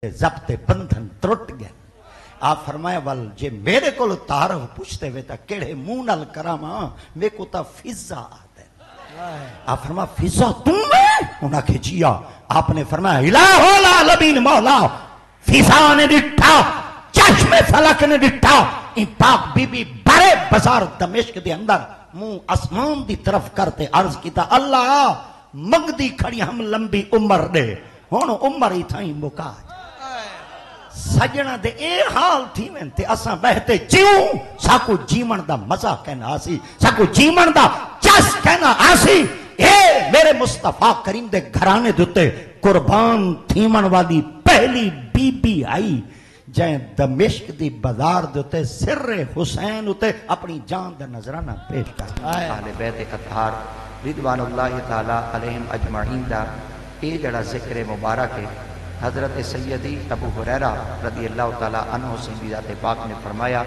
ضبط بندھن ترٹ گئے. آپ فرمایا ول جے میرے کو تعارف پوچھتے ہوئے تا کیڑے منہ نال کراواں میرے کو تا فضا آتا ہے. آپ فرمایا فضا تم ہے؟ انہاں کہ جیا. آپ نے فرمایا الہ العالمین مولا فضا نے ڈٹھا چشم فلک نے ڈٹھا ان پاک بی بی بڑے بازار دمشق دے اندر منہ آسمان دی طرف کرتے عرض کیتا اللہ منگدی کھڑی ہم لمبی عمر دے ہن عمر ہی تھائیں مکا سجنا دے اے حال تھی میں تے اساں بہتے جیوں ساکو جیون دا مزہ کہنا آسی ساکو جیون دا چس کہنا آسی. اے میرے مصطفیٰ کریم دے گھرانے دوتے قربان تھیمن والی پہلی بی بی آئی جائیں دمشق دی بازار دوتے سر حسین ہوتے اپنی جان دا نظرانہ پیش کر. اہل بیت اطہار رضوان اللہ تعالی علیہم اجمعین دا اے جڑا ذکر مبارک ہے. حضرت سیدی ابو ہریرہ رضی اللہ تعالیٰ عنہ سے ذات پاک نے فرمایا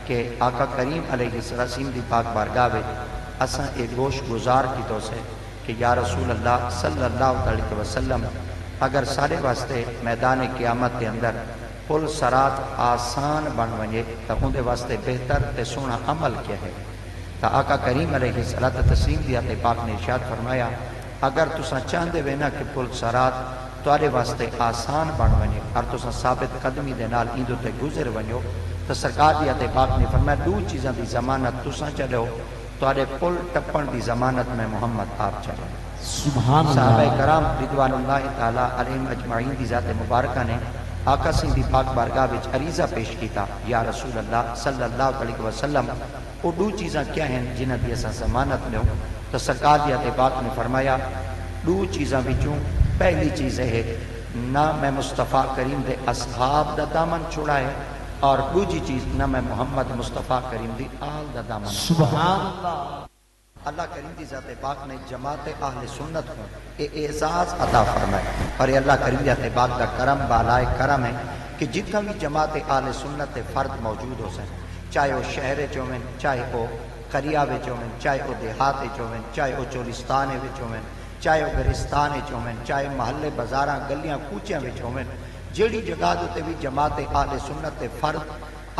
کہ آقا کریم علیہ السلام دی پاک بارگاہ میں اساں ایک گوش گزار کی تو سے کہ یا رسول اللہ صلی اللہ علیہ وسلم اگر سارے واسطے میدان قیامت کے اندر پل سرات آسان بن ونجے تو اندے واسطے بہتر تے سونا عمل کیا ہے. تو آقا کریم علیہ السلام دی ذات پاک نے ارشاد فرمایا اگر تساں چاہندے وینا کہ پل سرات تارے واسطے آسان بن ونجے اور تساں ثابت قدمی دے نال ایندو تے گزر ونجو تو سرکار دی ذات پاک نے فرمایا دو چیزاں دی ضمانت تساں چلو تارے پل ٹپن دی ضمانت میں محمد آپ چلو. سبحان اللہ. صحابہ کرام رضوان اللہ تعالی علیہم اجمعین دی ذات مبارکہ نے آقا سی دی پاک بارگاہ وچ عریضہ پیش کیتا یا رسول اللہ صلی اللہ علیہ وسلم وہ دو چیزاں کیا ہیں جنہاں دی اساں ضمانت میں ہو. تو سرکار دی ذات پاک نے فرمایا دو چیزاں وچوں پہلی چیز ہے نہ میں مصطفیٰ کریم دے اصحاب دا دامن چھوڑا ہے اور دوسری چیز نہ میں محمد مصطفیٰ کریم دی آل دا دامن. سبحان اللہ. اللہ کریم دی ذات پاک نے جماعت اہل سنت کو اعزاز عطا فرمائے اور یہ اللہ کریم دی ذات پاک دا کرم بالائے کرم ہے کہ جتنا بھی جماعت اہل سنت فرد موجود ہو سکے چاہے وہ شہر چومن چاہے وہ قریہ چومن چاہے وہ دیہات چومن چاہے وہ چولستان چومن چاہے وہ گرستان چومن چاہے محلے بازاراں گلیاں کوچیاں چومن جیڑی جگہ دوتے بھی جماعت اہل سنت فرد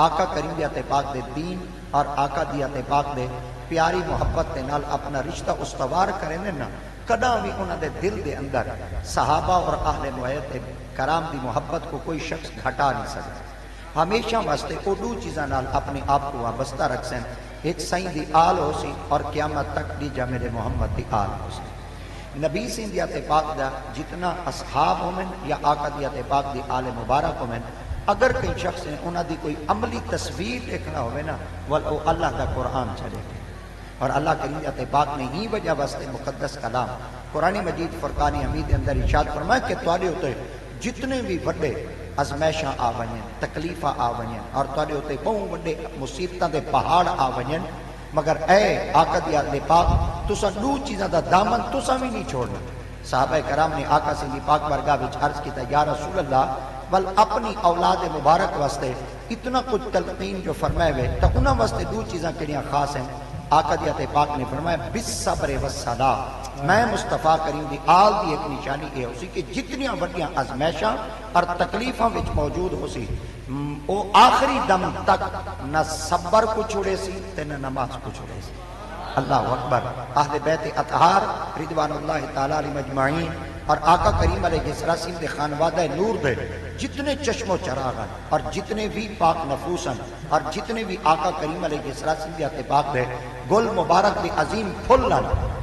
آقا کریم دی ذات پاک دے دین اور آقا دی ذات پاک دے پیاری محبت دے نال اپنا رشتہ استوار کریں نا کدا بھی انہاں دے دل دے اندر صحابہ اور اہل بیت کرام دی محبت کو کوئی شخص گھٹا نہیں سکتا. ہمیشہ واسطے وہ دو چیزاں نال اپنے آپ کو وابستہ رکھ سن ایک سائیں دی آل ہو سی اور قیامت تک دی جا میرے محمد دی آل ہو سی. نبی سی دی ذات پاک دا جتنا اصحاب ہومن یا آقا دی ذات پاک دی آل مبارک ہومن اگر کئی شخص ہیں انہاں دی کوئی عملی تصویر دیکھنا ہوئے نا وہ اللہ دا قرآن چلے گئے. اور اللہ کریم ذات پاک نے ہی وجہ واسطے مقدس کلام قرآن مجید فرقان حمید اندر ارشاد فرمایا کہ تواڈے اوتے جتنے بھی وڈے ازمائشاں آ ونجن تکلیفاں آ ونجن اور تواڈے اوتے بہت وڈے مصیبتاں دے پہاڑ آ ونجن مگر اے آقا دی ذات پاک تساں دو چیزاں دا دامن تساں بھی نہیں چھوڑنا. صحابہ کرام نے آقا سی دی پاک بارگاہ وچ عرض کیتا یا رسول اللہ بل اپنی اولاد مبارک واسطے اتنا کچھ تلقین جو فرمائے ہوئے تو انہاں واسطے دو چیزاں کیڑیاں خاص ہیں. آقا دی ذات پاک نے فرمایا بالصبر والصلاۃ میں مصطفیٰ کریم دی آل دی ایک نشانی یہ ہو سی کہ جتنیاں وڈیاں آزمائشاں اور تکلیفاں وچ موجود ہو سی او آخری دم تک نہ صبر کو چھوڑے سی تے نہ نماز کو چھوڑے سی. اللہ اکبر. اہل بیت اطہار رضوان اللہ تعالی علیہم اجمعین اور آقا کریم علیہ السلام دے خانوادہ نور دے جتنے چشم و چراغ ہیں اور جتنے بھی پاک نفوس ہیں اور جتنے بھی آقا کریم علیہ السلام دے ذات پاک دے گل مبارک دے عظیم پھل ہیں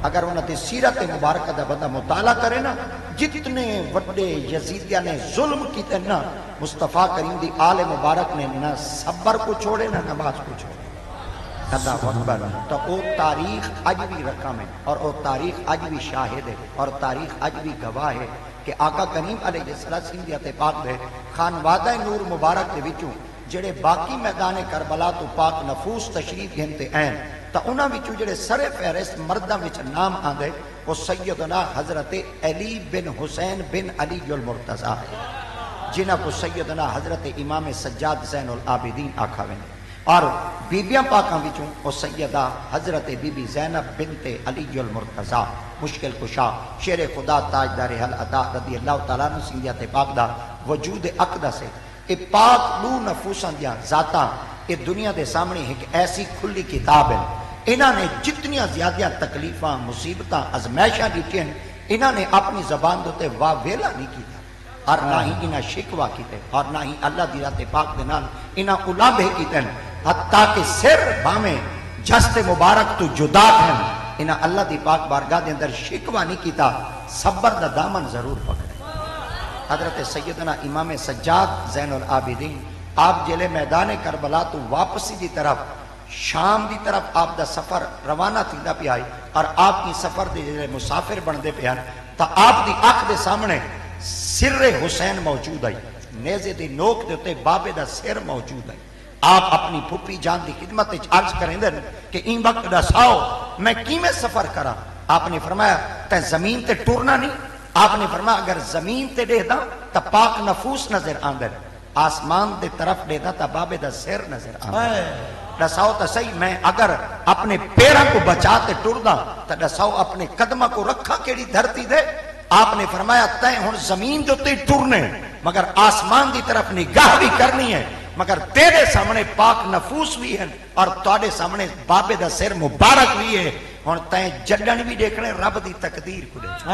اگر انہاں دی سیرت مبارکہ دا بندہ مطالعہ کرے نا جتنے وڈے یزیدیاں نے ظلم کیتے نا مصطفیٰ کریم دی آل مبارک نے نہ صبر کو چھوڑے نہ نماز کو چھوڑے. اللہ اکبر. تو او تاریخ اج بھی رقم ہے اور او تاریخ اج بھی شاہد ہے اور تاریخ اج بھی گواہ ہے کہ آقا کریم علیہ السلام دی ذات پاک دے خانوادہ نور مبارک دے وچوں جڑے باقی میدان کربلا تو پاک نفوس تشریف گھنتے ہیں تو انہاں وچوں جڑے سر فہرست مرداں وچ نام آندے وہ سیدنا حضرت علی بن حسین بن علی المرتضیٰ جنہاں کو سیدنا حضرت امام سجاد زین العابدین آکھا ویندے. اور بیبیاں پاکاں وچوں او سیدہ حضرت بی بی زینب بنت علی المرتضی مشکل کشا شیر خدا تاجدار حل ادا رضی اللہ تعالیٰ عنہ سنگیت پاک دا وجود اقدس ہے. اے پاک لو نفوساں دیاں ذاتاں اے دنیا دے سامنے ایک ایسی کھلی کتاب ہے. انہاں نے جتنیاں زیادہ تکلیفاں مصیبتاں ازمائشاں دیتیاں انہاں نے اپنی زبان دوتے واہ ویلا نہیں کیتا اور نہ ہی انہاں شکوا کیتے اور نہ ہی اللہ دی رات پاک دے نال انہاں علامے کیتے حتیٰ کہ سر بھامیں جست مبارک تو جدا ہیں انہاں اللہ دی پاک بارگاہ دے اندر شکوا نہیں کیتا صبر دا دامن ضرور پکڑے. حضرت سیدنا امام سجاد زین العابدین آپ جلے میدان کربلا تو واپسی دی طرف شام دی طرف آپ دا سفر روانہ تھیندا پیا ہے اور آپ کی سفر دے جلے مسافر بندے پیا تا آپ دی اکھ دے سامنے سر حسین موجود ہے. نیزے دی نوک دے تے بابے دا سر موجود ہے. آپ اپنی پھپھی جان دی خدمت وچ عرض کریں دے کہ این وقت دساؤ میں کیویں سفر کراں. آپ نے فرمایا تے زمین تے ٹرنا نہیں. آپ نے فرمایا اگر زمین تے ڈیدا تا پاک نفوس نظر آندے آسمان دے طرف ڈیدا تا بابے دا سر نظر آندے. دساؤ تا صحیح میں اگر اپنے پیروں کو بچاتے ٹردا تا دساؤ اپنے قدمہ کو رکھا کیڑی دھرتی دے. آپ نے فرمایا تے ہن زمین دے تے ٹرنے مگر آسمان دی طرف نگاہ بھی کرنی ہے مگر تیرے سامنے پاک نفوس بھی ہیں اور تواڈے سامنے بابے دا سر مبارک بھی ہے. ہن تیں جڈن بھی دیکھنے رب دی تقدیر کو دیکھ.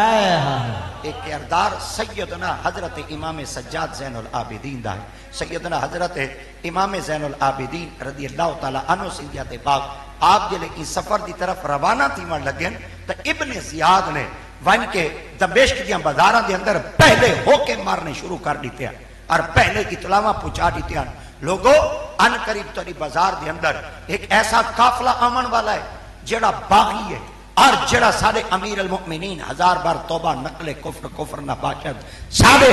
ایک کردار سیدنا حضرت امام سجاد زین العابدین دا ہے. سیدنا حضرت امام زین العابدین رضی اللہ تعالی عنہ سنگیت پاک آپ جلے کی سفر دی طرف روانہ تھی من لگن تو ابن زیاد نے ون کے دمشق دیاں بازاراں دے اندر پہلے ہو کے مارنے شروع کر دیتے ہیں اور پہلے اطلاعاں پہنچا دیتے ہیں لوگو ان قریب تری بازار دے اندر ایک ایسا قافلہ آمن والا ہے جڑا باغی ہے اور جڑا سارے امیر المؤمنین ہزار بار توبہ نقل کفر نہ باشد سارے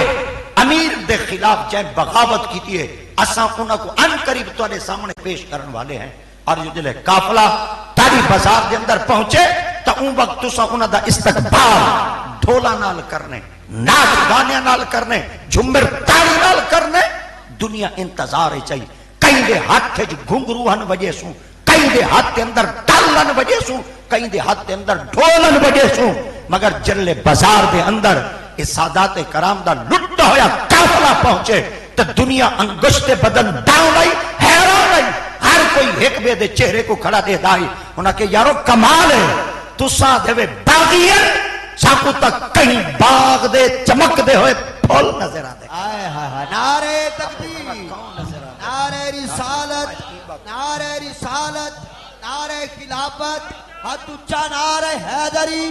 امیر دے خلاف جائے بغاوت کیتی ہے اساں انہاں کو ان قریب تواڈے سامنے پیش کرن والے ہیں. اور جو جلے قافلہ تاری بازار دے اندر پہنچے تو ان وقت تساں انہاں دا استقبال ڈھولا نال کرنے ناچ گانے نال کرنے جھمر تالی نال کرنے. دنیا انتظار چاہیے کئی دے ہاتھ گھنگروہن وجہ سوں کئی دے ہاتھ اندر ٹالن وجہ سوں کئی دے ہاتھ اندر ڈھولن وجہ سوں مگر جلے بازار دے اندر اس سادات کرام دا لٹتا ہویا قافلہ پہنچے تو دنیا انگشت بدن ڈاؤن آئی حیران آئی. ہر کوئی ایک بے دے چہرے کو کھڑا دے دائی انہاں کہ یارو کمال ہے تساں دے باغی ہے ساکو تک کہیں باغ دے چمک دے ہوئے پھول نظر آتے. نعرہ تکبیر نعرہ رسالت نعرہ رسالت نعرہ خلافت ہاتھ اچھا نعرہ حیدری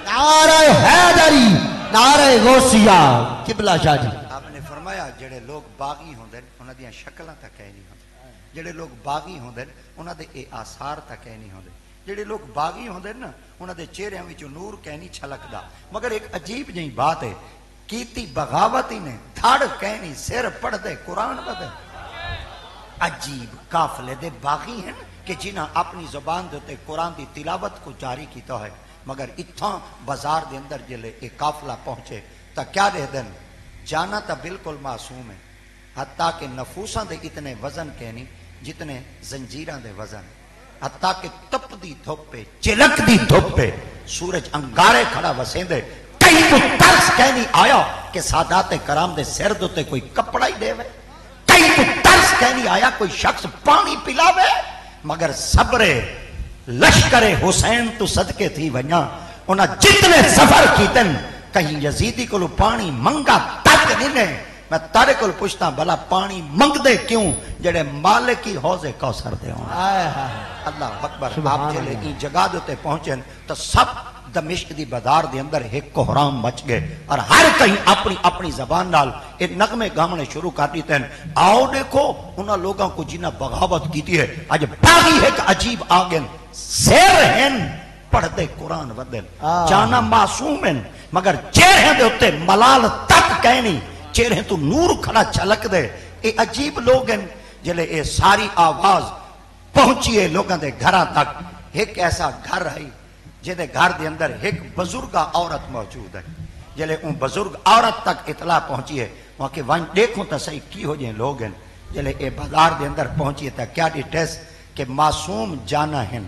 نعرہ حیدری نعرہ غوثیہ قبلہ شاہ جی. آپ نے فرمایا جڑے لوگ باغی ہوندے انہاں دیاں شکلاں تک کہہ نہیں ہوندے. جڑے لوگ باغی ہوندے انہاں دے اے آثار تک کہہ نہیں ہوندے. جڑے لوگ باغی ہوندے نا انہاں دے چہرے وچوں نور کہہ نہیں چھلکدا. مگر ایک عجیب جہی بات ہے کیتی بغاوت ہی نے دھڑ کہہ نہیں سر پڑھ دے قرآن بدے. عجیب قافلے دے باغی ہیں کہ جنہاں اپنی زبان دے قرآن دی تلاوت کو جاری کیتا ہے مگر اتھاں بازار دے اندر جلے ایک قافلہ پہنچے تا کیا دے دن جانا تا بالکل معصوم ہے حتیٰ کہ نفوساں دے اتنے وزن کہنی جتنے زنجیراں دے وزن حتیٰ کہ تپ دی دھوپے چلک دی دھوپے سورج انگارے کھڑا وسیں دے کئی کو ترس کہنی آیا کہ سادات کرام دے سر دوتے کوئی کپڑا ہی دے وے. کئی کو ترس کہنی آیا کوئی شخص پانی پلاوے مگر صبر لشکر حسین تو صدقے تھی ونیا انہاں جتنے سفر کیتن کہیں یزیدی کو پانی منگا تک نہیں. میں تارے کو پوچھتا بلا پانی منگ دے کیوں جڑے مالکی حوض کوثر دے ہوں. اللہ اکبر. آپ جلے کی جگہ دوتے پہنچیں تو سب دمشق دی بازار دے اندر ایک کوہرام مچ گئے اور ہر کہیں اپنی اپنی زبان نال ایک نغمے گامنے شروع کر دیتے ہیں. آؤ دیکھو انہاں لوگوں کو جنہاں بغاوت کیتی ہے آج باغی ایک عجیب آگن سیر ہیں پڑھ دے قرآن ودن جانا معصوم ہیں مگر چہرے دے ہوتے ملال تک کہنی چہرے تو نور کھڑا چھلک دے. اے عجیب لوگ ہیں جلے اے ساری آواز پہنچیے لوگاں دے گھراں تک. ایک ایسا گھر ہے جدے گھر دے اندر ایک بزرگہ عورت موجود ہے. جلے ان بزرگ عورت تک اطلاع پہنچی ہے وہاں کہ وہاں دیکھوں تا صحیح کی ہو جائیں لوگ ہیں جلے اے بازار دے اندر پہنچیے تا کیا ڈیٹیس کہ معصوم جانا ہیں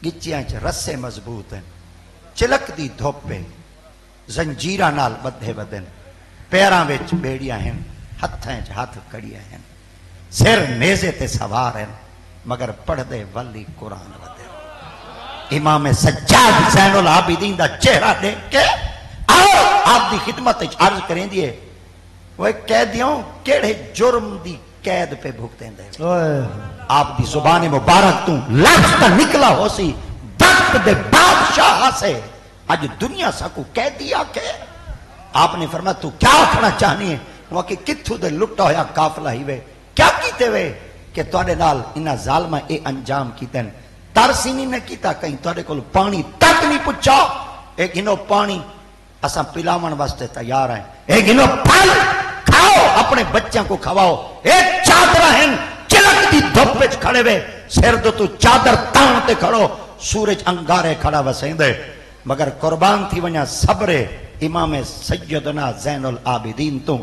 گچیاں چ رسے مضبوط ہیں چلک دی دھوپے زنجیراں نال بدھے بدن پیراں وچ بیڑیاں ہیں ہتھاں چ ہاتھ کڑیاں ہیں سر نیزے تے سوار ہیں مگر پڑھ دے ولی قرآن ودے امام سجاد زین العابدین دا چہرہ دیکھ کے آؤ آپ دی خدمت عرض کریں دیئے وہ قیدیوں کیڑے جرم دی قید پہ بھگتیں دے آپ دی زبان مبارک تو لفظ نکلا ہو سی وقت دے بادشاہ سے آج دنیا ساکو قیدی آکے آپ نے فرمایا تو کیا آکھنا چاہنی ہے وہ کہ کتھو دے لٹا ہویا کافلہ ہی وے کیا کیتے وے کہ توڑے نال انہا ظالمہ اے انجام کیتے ہیں ترسینی نے کیتا کہیں توڑے کو پانی تک نہیں پچھا ایک گنو پانی اساں پلاون واسطے تیار ہیں ایک گنو پھل کھاؤ اپنے بچوں کو کھواؤ ایک چادر ہیں چلک دی دھوپ وچ کھڑے وے سر دو تو چادر تاؤں تے کھڑو سورج انگارے کھڑا وسیں دے مگر قربان تھی ونیا صبر امام سیدنا زین العابدین تو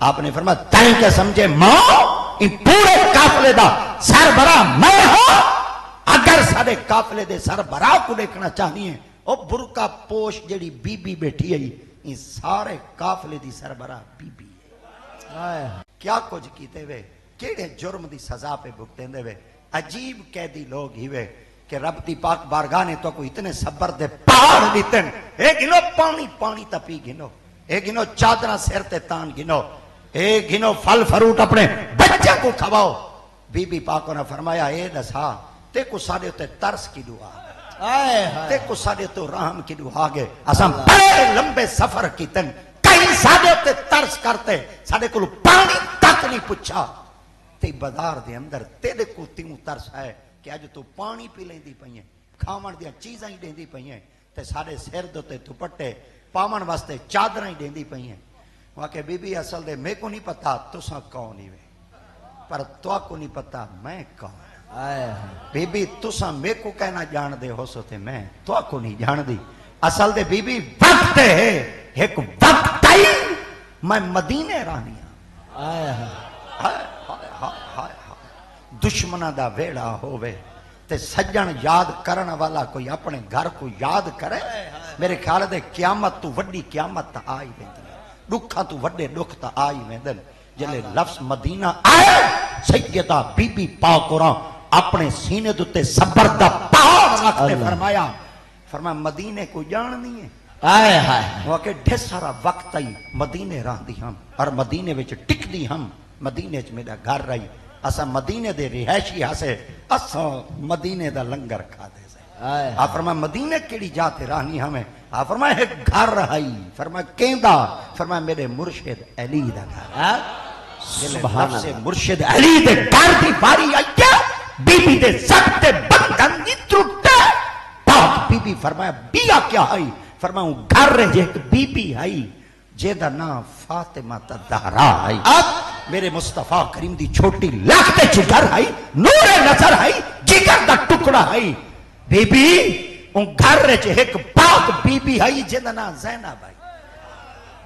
آپ نے فرمایا تائیں کہ سمجھے ماں ان پورے قافلے دا سربراہ میں ہوں اگر سارے قافلے دے سربراہ کو دیکھنا چاہنی ہے او برکا پوش جڑی بی بی بیٹھی ہے ان سارے قافلے دی سربراہ بی بی ہے کیا کچھ کیتے ہوئے کیڑے جرم دی سزا پہ بھگتے ہوئے عجیب قیدی لوگ ہی ہوئے کہ رب دی پاک بارگاہ نے تو کو اتنے صبر دے پہاڑ دیتے ہیں ایک گنو پانی تا پی گنو ایک گنو چادرہ سر تے تان گنو ایک گنو پھل فروٹ اپنے بچہ کو کھواؤ بی بی پاکوں نے فرمایا اے دسا تے کو سارے تے ترس کی دعا تے کو سارے تو رحم کی دعا گے اساں بڑے لمبے سفر کیتے کئی سارے تے ترس کرتے سارے کو پانی تک نہیں پچھا تے بازار دے اندر تیرے کو تیوں ترس ہے کہ آج تو پانی پی لیندی پئیں کھاون دیاں چیزاں ہی دیندی پئیں تے سارے سر دے تے دوپٹے پاون واسطے چادراں ہی دیندی پئیں وہاں کہ بی بی اصل دے میں کو نہیں پتا تساں کون ہی وے پر تو کو نہیں پتا میں کون بی بی تساں میں کو کہنا جان دے ہو سو تے میں تو کو نہیں جان دی اصل دے بی بی وقت ہے ایک وقت آئی میں مدینے رانی دشمنہ دا ویڑا ہووے تے سجن یاد کرن والا کوئی اپنے گھر کو یاد کرے میرے خیال دے قیامت تو وڈی قیامت تا آئی ویندی دکھا تو وڈے دکھ تا آئی ویندن جلے لفظ مدینہ آئے سیدہ بی بی پاکوراں اپنے سینے دوتے صبر دا پہاڑ رکھ نے فرمایا مدینے کو جان نہیں ہے وہ کہ ڈھیر سارا وقت آئی مدینے رہ دی ہم اور مدینے وچ ٹک دی ہم مدینے چ میرا گھر رہی اسا مدینے دے رہائشی ہاسے اسا مدینے دا لنگر کھا دے سے آپ فرمایا مدینے کیڑی جاتے رہنی ہمیں آپ فرمایا ایک گھر رہائی فرمایا کیندہ فرمایا میرے مرشد علی دا گھر سبحان اللہ مرشد علی دے گھر دی باری آئیا بی بی دے سب تے بندن دی ترٹے پاک بی بی فرمایا بیا کیا آئی فرمایا گھر رہ جے ایک بی بی آئی جیدہ نا فاطمہ تدہرا آئی میرے مصطفیٰ کریم دی چھوٹی لاکھتے چگر آئی نور نظر آئی جگر دا ٹکڑا آئی بی بی ان گھر رہ جے ایک پاک بی بی آئی جیدہ نا زینب آئی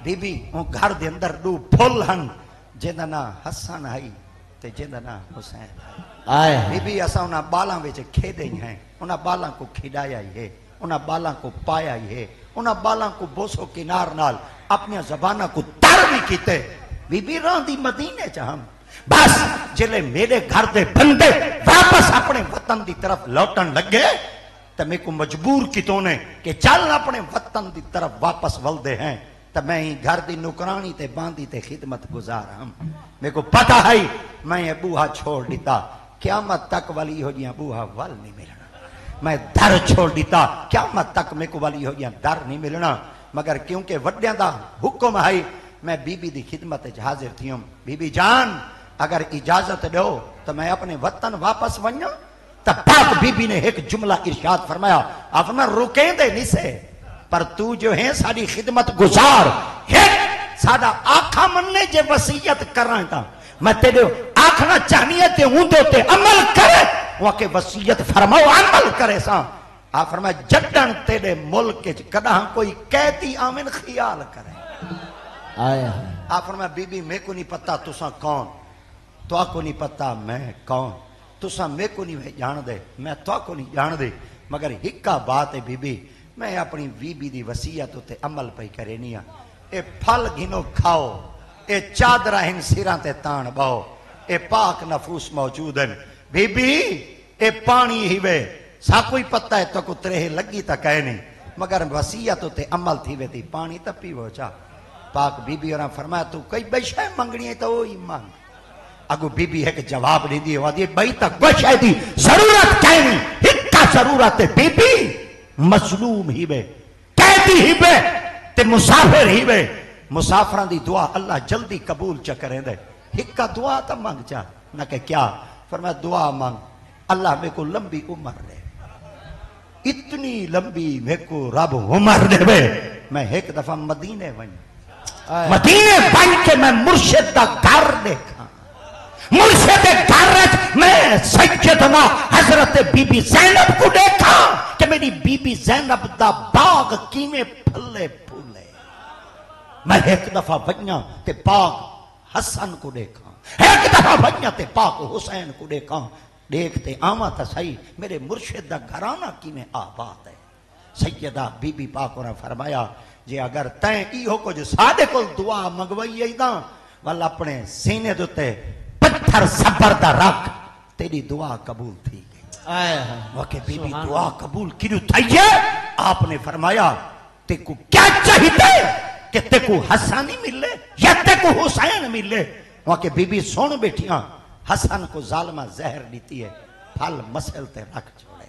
بی بی ان گھر دے اندر دو پھول ہن جیدہ نا حسن آئی تے جیدہ نا حسین آئی بی بی ایسا انہا بالاں ویچے کھیدیں ہیں انہا بالاں کو کھڑایا ہی ہے انہا بالاں کو پایا ہی ہے انہا بالاں کو بوسو کنار نال اپنی زبانہ کو تر بھی کیتے بی بی ران دی مدینے چاہم بس جلے میرے گھر دے بندے واپس اپنے وطن دی طرف لوٹن لگے تو میں کو مجبور کی تو نے کہ چل اپنے وطن دی طرف واپس ولدے ہیں تو میں ہی گھر دی نکرانی تے باندی تے خدمت گزار ہم میں کو پتا ہے میں یہ بوہا چھوڑ دیتا قیامت تک ولی ہو جیاں بوہا ول نہیں ملنا میں در چھوڑ دیتا قیامت تک میں کو ولی ہو جیاں در نہیں ملنا مگر کیونکہ وڈیاں دا حکم ہے میں بی بی دی خدمت حاضر تھی ہوں بی بی جان اگر اجازت دو تو میں اپنے وطن واپس ونیوں تو پاک بی بی نے ایک جملہ ارشاد فرمایا آپ میں رکیں دے نہیں سے پر تو جو ہے ساری خدمت گزار ایک سادہ آنکھا مننے جے وسیعت کر رہا تھا میں تیرے آنکھنا چاہنیے تے ہوں دو تے عمل کرے وہاں کے وسیعت فرماؤ عمل کرے ساں آپ فرمایا جڈن تیرے ملک کدہ کوئی قیدی آمن خیال کرے آپ فرمایا بی بی میں کو نہیں پتا تساں کون تو کو نہیں پتا میں کون، تسا میں کو نہیں جان دے، میں تو کو نہیں جان دے، مگر ہکا بات ہے بی بی، میں اپنی بی بی دی وصیت تے عمل پئی کرینی ہاں، اے پھل گھنو کھاؤ، اے چادرہ ہن سیراں تے تان باؤ، اے پاک نفوس موجود ہیں، بی بی اے پانی ہی وے، سا کوئی پتہ ہے تو کو ترہ لگی تا کہے نہیں، مگر وصیت تے عمل تھی وے تھی، پانی تا پیو چا۔ پاک بی بی اور فرمایا تو کئی بے شے منگنی ہے تو وہی مانگ۔ اگو بی بی ہے کہ جواب نہیں دی ہوا دی بھائی تک بے شے دی ضرورت کہیں ہکا ضرورت ہے بی بی، مظلوم ہی بے، قیدی ہی بے تے مسافر ہی بے، مسافران دی دعا اللہ جلدی قبول چا کریں دے، ہکا دعا تا مانگ چا، نہ کہ کیا، فرمایا دعا مانگ اللہ میں کو لمبی عمر دے، اتنی لمبی میں کو رب عمر دے بے، میں ایک دفعہ مدینے ونی، مدینے بن کے میں مرشد دا گھر دیکھا، مرشد گھر میں سیدنا حضرت بی بی زینب کو دیکھا کہ میری بی بی زینب دا باغ کینے پھلے پھولے، میں ایک دفعہ ونیا تے پاک حسن کو دیکھا، ایک دفعہ ونیا تے پاک حسین کو دیکھا، دیکھتے آما تا صحیح میرے مرشد دا گھرانہ کینے آباد ہے۔ سیدہ بی بی پاک نے فرمایا جے اگر تین ای ہو کچھ سادے کو دعا منگوائی ہے دا والا اپنے سینے دوتے پتھر صبر دا رکھ تیری دعا قبول تھی گئی۔ وقت بی بی دعا قبول کیوں تھائیے؟ آپ نے فرمایا تے کو کیا چاہیتے کہ تے کو حسانی ملے یا تے کو حسین ملے؟ وقت بی بی سون بیٹھیاں حسن کو ظالمہ زہر دیتی ہے، پھل مسل تے رکھ چھوڑے،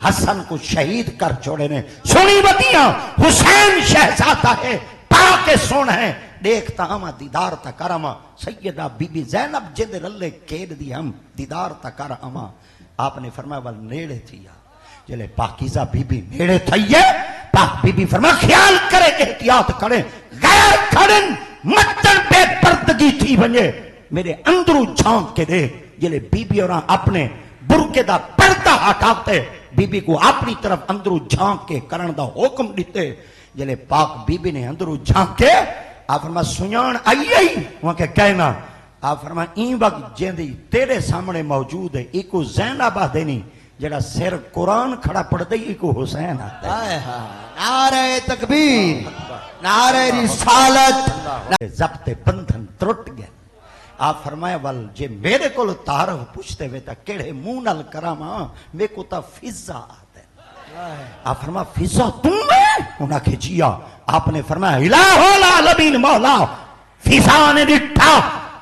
حسن کو شہید کر چھوڑے نے، سنی بدیاں حسین شہزادہ ہے، پاک سن ہے، دیکھتا ہما دیدار تا کرما، سیدہ بی بی زینب جند رلے کھیڑ دی ہم دیدار تا کرما۔ آپ نے فرمایا وال نیڑے تھیا، جلے پاکیزہ بی بی نیڑے تھئیے، پاک بی بی فرمایا خیال کرے احتیاط کریں، غیر کھڑن مطن بے پردگی تھی بنجے، میرے اندرو جھانک کے دے، جلے بی بی اور اپنے برکے دا پردہ ہٹاتے، بی بی کو اپنی طرف اندرو جھانک کے کرن دا حکم دیتے، جلے پاک بی بی نے اندرو جھانک کے آپ فرمایا سنیان آئی آئی وہاں کے کہنا، آپ فرمایا این وقت جیندی تیرے سامنے موجود ہے، ایکو زینب دینی جڑا سر قرآن کھڑا پڑھ دے، ایکو حسین آتا ہے۔ نعرہ تکبیر، نعرہ رسالت، ضبط بندھن ترٹ گئے۔ آپ فرمایا وال جے میرے کو تعارف پوچھتے ہوئے تا کیڑے منہ نال کراما میں کو تا فضا آتا ہے۔ آپ فرمایا فضا تم میں؟ انہاں کہ جیا۔ آپ نے فرمایا الہ العالمین مولا، فضا نے ڈٹھا،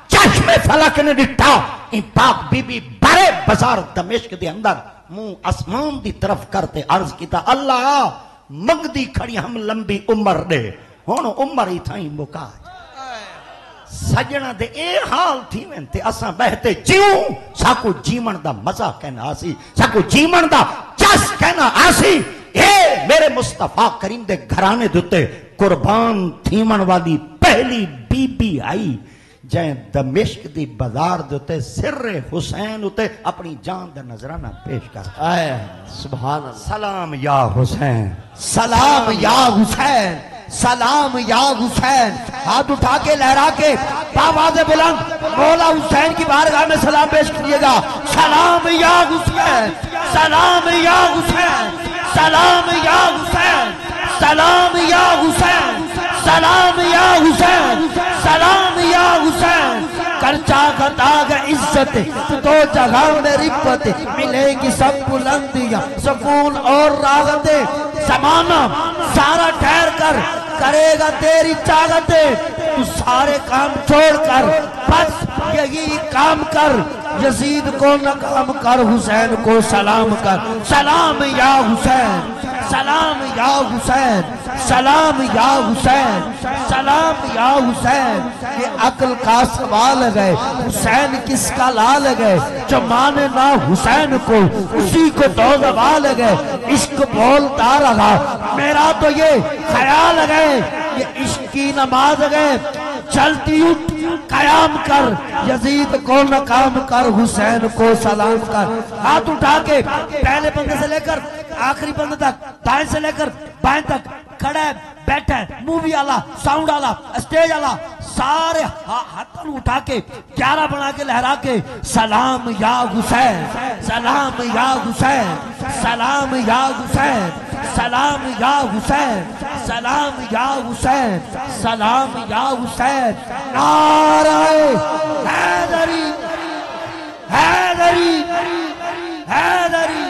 چشم فلک نے ڈٹھا، ان پاک بی بی بڑے بازار دمشق دے اندر منہ اسمان دی طرف کرتے عرض کیتا اللہ منگ دی کھڑی ہم لمبی عمر دے، ہون عمر ہی تھائیں مکا سجنہ دے اے حال تھی وینتے اساں بہتے جیوں، ساکو جیمن دا مزہ کہنا آسی، ساکو جیمن دا چس کہنا آسی۔ اے میرے مصطفیٰ کریم دے گھرانے دوتے قربان تھیمن والی پہلی بی بی آئی جائیں دمشق دی بازار دوتے سر حسین ہوتے اپنی جان دا نظرانہ پیش کر۔ سبحان اللہ، سلام یا حسین، سلام یا حسین، سلام یا حسین، ہاتھ اٹھا کے لہرا کے آواز بلند مولا حسین کی بارگاہ میں سلام پیش کریے گا۔ سلام یا حسین، سلام یا حسین، سلام یا حسین، سلام یا حسین، سلام یا حسین، سلام یا حسین۔ کرچا خطاگ عزت تو جگہ میں ربت ملے گی سب بلندیاں سکون اور راحتیں، زمانہ سارا ٹھہر کر کرے گا تیری چاہتیں، تو سارے کام چھوڑ کر بس یہی کام کر، یزید کو ناکام کر، حسین کو سلام کر۔ سلام یا حسین، سلام یا حسین، سلام یا حسین، سلام یا حسین۔ یہ عقل کا سوال ہے حسین کس کا لال ہے، جو مانے نہ حسین کو اسی کو تو زوال ہے۔ عشق بولتا رہا میرا تو یہ خیال ہے، یہ عشق کی نماز ہے، چلتی اٹھ قیام کر، یزید کو ناکام کر، حسین کو سلام کر۔ ہاتھ اٹھا کے پہلے بندے سے لے کر آخری بندے تک، دائیں سے لے کر بائیں تک کھڑا ہے بیٹھا ہے، مووی والا، ساؤنڈ والا، اسٹیج والا، سارے ہاتھوں اٹھا کے 11 بنا کے لہرا کے سلام یا حسین، سلام یا حسین، سلام یا حسین، سلام یا حسین، سلام یا حسین، سلام یا حسین، نعرہ حیدری، حیدری، حیدری۔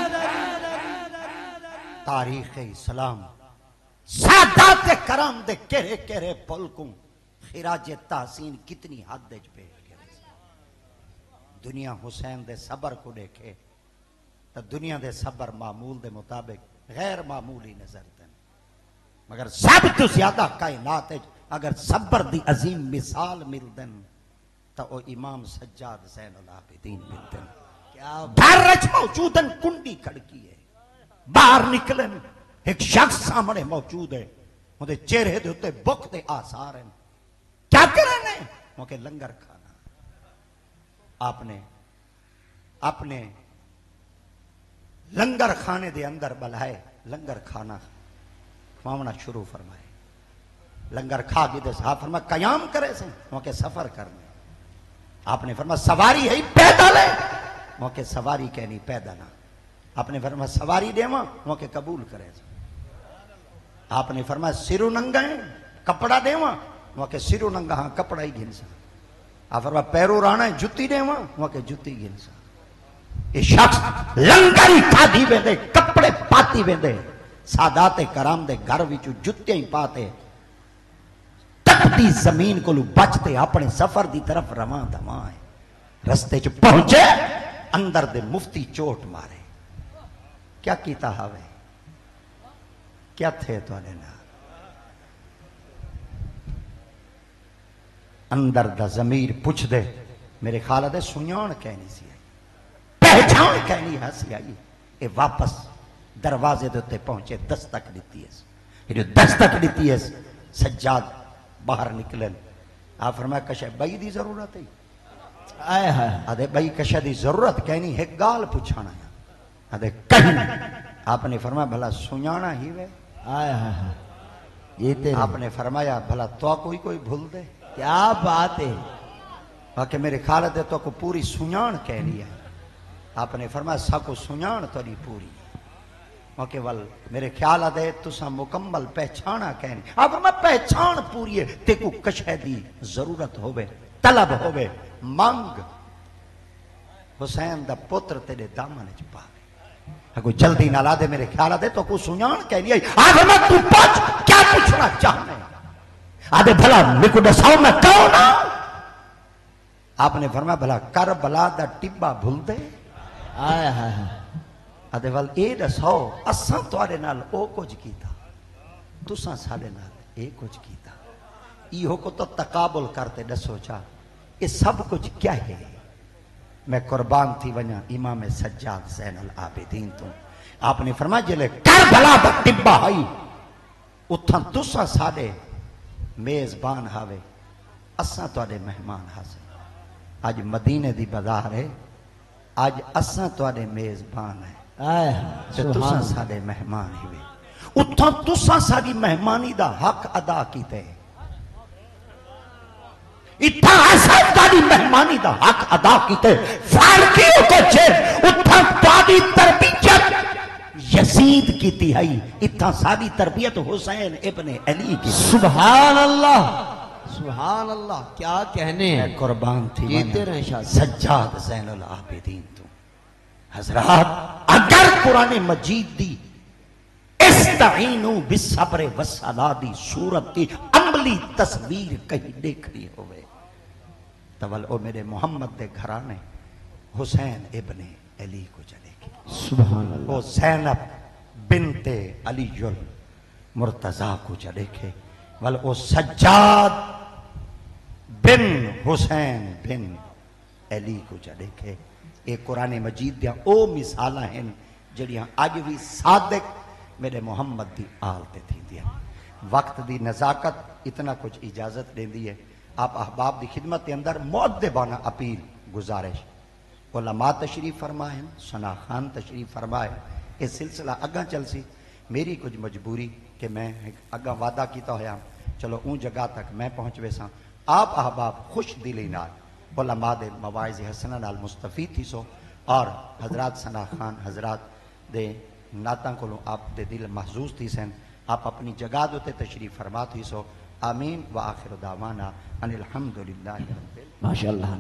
تاریخ اسلام سادات کرام دے کہرے کہرے پلکوں خراج تحسین کتنی حد وچ پیش کرے۔ دنیا حسین دے صبر کو دیکھے تو دنیا دے صبر معمول دے مطابق غیر معمولی نظر دیں، مگر سب تو زیادہ کائنات اگر صبر دی عظیم مثال مل دیں تو او امام سجاد زین العابدین مل دیں۔ گھر رچ موجودن کنڈی کھڑکی ہے، باہر نکلن ایک شخص سامنے موجود ہے، مجھے چہرے دے ہوتے بک دے آثار ہیں، کیا کرنے موقع لنگر کھانا۔ آپ نے اپنے لنگر کھانے دے اندر بلائے لنگر کھانا کھوانا شروع فرمائے۔ لنگر کھا کے دے صاحب فرما قیام کرے سے موقع سفر کرنے۔ آپ نے فرما سواری ہے پیدل ہے موقع سواری کہنی پیدل نہ۔ آپ نے فرما سواری دیواں موقع قبول کرے سے۔ آپ نے فرما سرو ننگا ہے کپڑا دیواں موقع سرو ننگا ہاں کپڑا ہی گھن سا۔ آپ فرما پیرو رانا ہے جتی دیواں موقع جتی گھن سا۔ یہ شخص لنگر ہی کھا دی ویندے کپڑے پاتی ویندے سادات کرام دے گھر وچوں جتیاں ہی پاتے تپتی زمین کو بچتے اپنے سفر دی طرف رواں دواں ہے۔ رستے چ پہنچے اندر دے مفتی چوٹ مارے۔ کیا کیتا ہوئے کیا تھے تو نال اندر دا ضمیر پوچھ دے میرے خالہ دے سنیان کہنی سی آئی پہچان کہنی ہنسی آئی۔ اے واپس دروازے دوتے پہنچے دستک دیتی ہے۔ یہ دستک دیتی ہے سجاد باہر نکلن۔ آپ فرمایا کشے بھائی دی ضرورت ہے؟ آئے ہاں آدھے بھائی کشے دی ضرورت کہنی ہے گال پوچھانا ہے۔ آدھے کہیں آپ نے فرمایا بھلا سنیانا ہی وے؟ آئے ہاں یہ تیرے آپ نے فرمایا بھلا تو کوئی بھول دے؟ کیا بات ہے۔ باقی میرے خالد ہے تو کو پوری سنیان کہہ لیا۔ آپ نے فرمایا سا کو سنیان تو نہیں پوری موقع وال میرے خیال آدھے تسا مکمل پہچانا کہنی۔ آپ فرمایا پہچان پوری ہے تے کو کشے دی ضرورت ہوئے طلب ہوئے مانگ حسین دا پتر تیرے دامن چ پا اگو جلدی نہ لا دے میرے خیال آدھے تو کو سنیان کہہ لیا۔ آپ فرمایا تو پوچھ کیا پوچھنا چاہنے آدھے بھلا میں کو دساؤ میں کون ہوں؟ آپ نے فرمایا بھلا کربلا دا ٹبا بھول دے؟ آئے ہاں آدھے وال اے دساؤ اساں توارے نال او کچھ کیتا تساں سارے نال اے کچھ کیتا ایہو کو تو تقابل کرتے دسو چاہ یہ سب کچھ کیا ہے؟ میں قربان تھی ونیا امام سجاد زین العابدین تو۔ آپ نے فرمایا جلے کربلا دا ٹبا ہائی اتھاں تساں سارے میزبان ہاوے اساں توارے مہمان حاصل۔ آج مدینے دی بازار ہے آج اساں توارے میزبان ہے آئے تے تساں سبحان سارے مہمان ہوئے اتھاں تساں ساری مہمانی دا حق ادا کیتے اتھاں اساں ساری مہمانی دا حق ادا کیتے فارقیوں کو چھے اتھاں تاری تربیت یزید کی تہائی اتھاں ساری تربیت حسین ابن علی کی۔ سبحان اللہ سبحان اللہ کیا کہنے ہیں۔ قربان تھی جیتے رہے شاہ سجاد زین العابدین تو۔ حضرات اگر قرآن مجید دی استعینوا بالصبر والصلاۃ دی صورت کی عملی تصویر کہیں دیکھنی ہوئے تو او میرے محمد دے گھرانے حسین ابن علی کو چلے گی۔ سبحان اللہ وہ زینب بنت علی المرتضیٰ کو چلے گے ول او سجاد بن حسین بن علی کو چلے گے۔ یہ قرآن مجید دیا او مثالہ ہیں جڑیاں آج بھی صادق میرے محمد دی آل تے تھی دیا۔ وقت دی نزاکت اتنا کچھ اجازت دیں دی ہے۔ آپ احباب دی خدمت کے اندر مؤدبانہ اپیل گزارش علماء تشریف فرمائیں، ثنا خان تشریف فرمائے، یہ سلسلہ اگاں چل سی، میری کچھ مجبوری کہ میں اگا وعدہ کیتا ہویا چلو اون جگہ تک میں پہنچ ویساں آپ احباب خوش دلی نال علماء دے مواعظ حسنہ نال مستفید تھی سو اور حضرات ثنا خان حضرات دے نعتاں کولوں آپ دے دل محظوظ تھی سن آپ اپنی جگہ دے تشریف فرما تھی سو آمین وآخر دعوانا ان الحمدللہ رب ماشاءاللہ